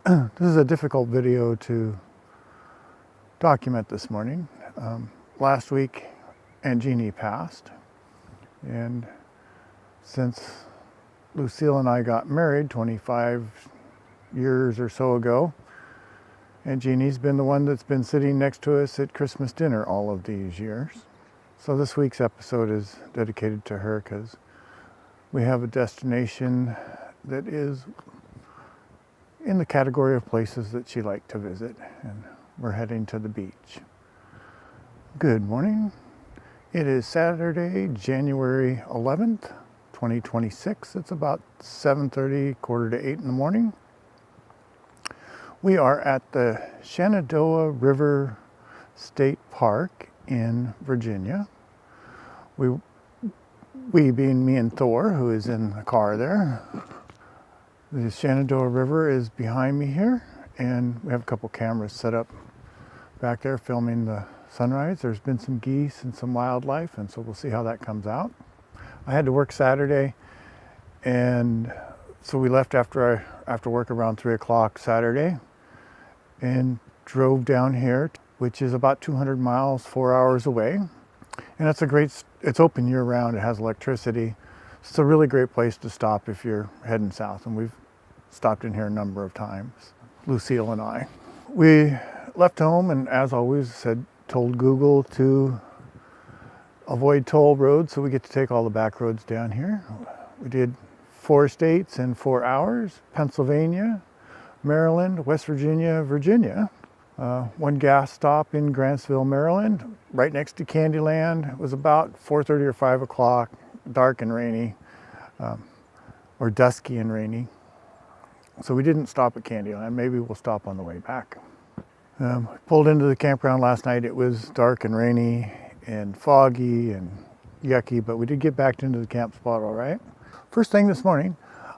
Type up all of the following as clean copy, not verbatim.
This is a difficult video to document this morning. Last week, Aunt Jeanie passed, and since Lucille and I got married 25 years or so ago, Aunt Jeanie's been the one that's been sitting next to us at Christmas dinner all of these years. So this week's episode is dedicated to her because we have a destination that is in the category of places that she liked to visit, and we're heading to the beach. Good morning. It is Saturday, January 11th, 2026. It's about 7:30, quarter to 8 in the morning. We are at the Shenandoah River State Park in Virginia. We being me and Thor, who is in the car there. The Shenandoah River is behind me here, and we have a couple cameras set up back there filming the sunrise. There's been some geese and some wildlife, and so we'll see how that comes out. I had to work Saturday, and so we left after work around 3 o'clock Saturday and drove down here, which is about 200 miles, 4 hours away. And it's open year round. It has electricity. It's a really great place to stop if you're heading south, and we've stopped in here a number of times, Lucille and I. We left home and, as always, told Google to avoid toll roads, so we get to take all the back roads down here. We did 4 states in 4 hours: Pennsylvania, Maryland, West Virginia, Virginia. One gas stop in Grantsville, Maryland, right next to Candyland. It was about 4:30 or 5 o'clock, dark and rainy, or dusky and rainy. So we didn't stop at Candyland. Maybe we'll stop on the way back. Pulled into the campground last night. It was dark and rainy and foggy and yucky, but we did get back into the camp spot all right. First thing this morning,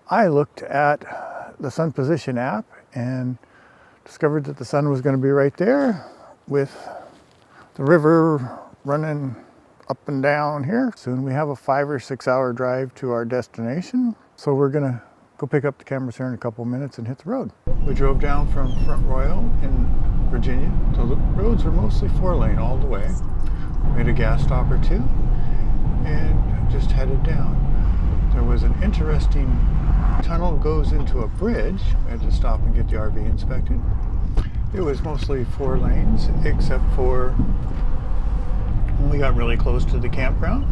I looked at the sun position app and discovered that the sun was going to be right there with the river running up and down here. Soon we have a 5 or 6 hour drive to our destination. So we're going to go pick up the cameras here in a couple of minutes and hit the road. We drove down from Front Royal in Virginia. So the roads were mostly 4-lane all the way. Made a gas stop or two and just headed down. There was an interesting tunnel goes into a bridge. We had to stop and get the RV inspected. It was mostly 4 lanes, except for when we got really close to the campground.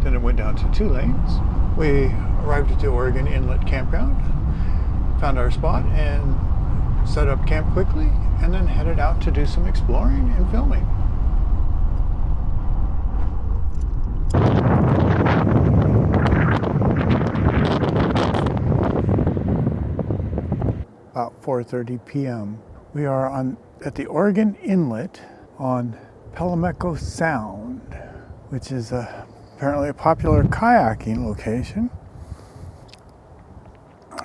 Then it went down to 2 lanes. We arrived at the Oregon Inlet Campground, found our spot, and set up camp quickly, and then headed out to do some exploring and filming. About 4:30 p.m. We are at the Oregon Inlet on Palameco Sound, which is apparently a popular kayaking location.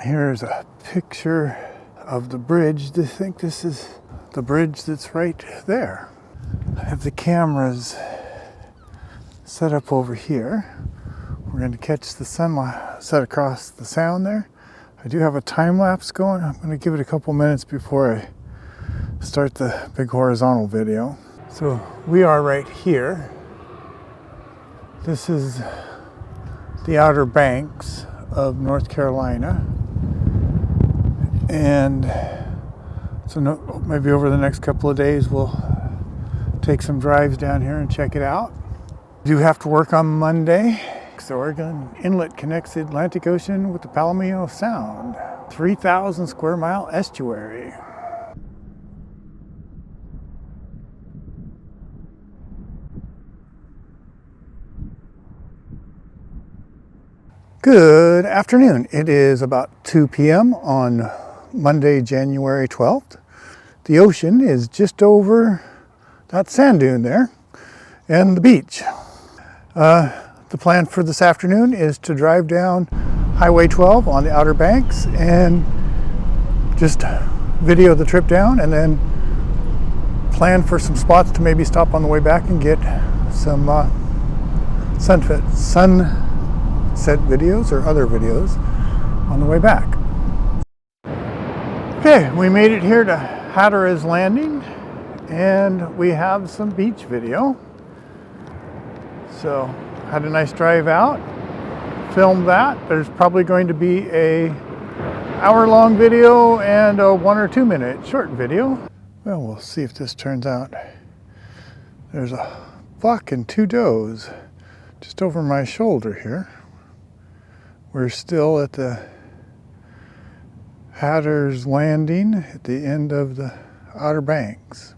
Here's a picture of the bridge. I think this is the bridge that's right there. I have the cameras set up over here. We're going to catch the sunlight set across the sound there. I do have a time lapse going. I'm going to give it a couple minutes before I start the big horizontal video. So we are right here. This is the Outer Banks of North Carolina. And so maybe over the next couple of days we'll take some drives down here and check it out. Do have to work on Monday. The Oregon Inlet connects the Atlantic Ocean with the Palameco Sound, 3,000 square mile estuary. Good afternoon. It is about 2 p.m. on Monday, January 12th. The ocean is just over that sand dune there and the beach. The plan for this afternoon is to drive down Highway 12 on the Outer Banks and just video the trip down, and then plan for some spots to maybe stop on the way back and get some sunset videos or other videos on the way back. Okay, we made it here to Hatteras Landing, and we have some beach video. So, had a nice drive out, filmed that. There's probably going to be a hour-long video and a 1 or 2 minute short video. Well, we'll see if this turns out. There's a buck and 2 does just over my shoulder here. We're still at the Hatteras Landing at the end of the Outer Banks.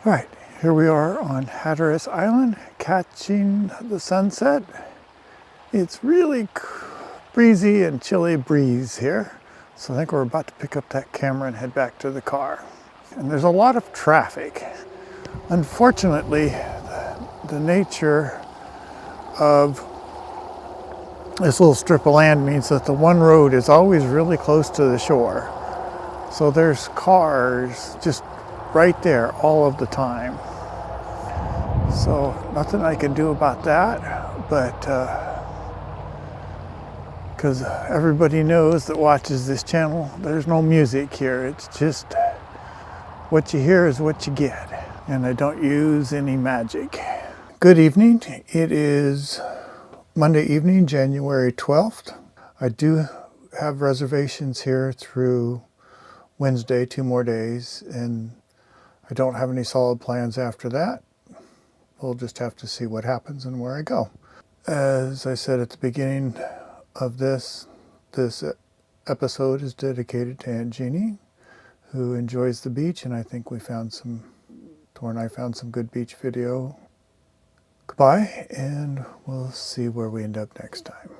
All right, here we are on Hatteras Island, catching the sunset. It's really breezy and chilly breeze here. So I think we're about to pick up that camera and head back to the car. And there's a lot of traffic. Unfortunately, the nature of this little strip of land means that the one road is always really close to the shore. So there's cars just right there all of the time. So nothing I can do about that, but because everybody knows that watches this channel, there's no music here. It's just what you hear is what you get. And I don't use any magic. Good evening. It is Monday evening, January 12th. I do have reservations here through Wednesday, 2 more days, and I don't have any solid plans after that. We'll just have to see what happens and where I go. As I said at the beginning of this episode is dedicated to Aunt Jeanie, who enjoys the beach, and I think Thor and I found some good beach video. Goodbye, and we'll see where we end up next time.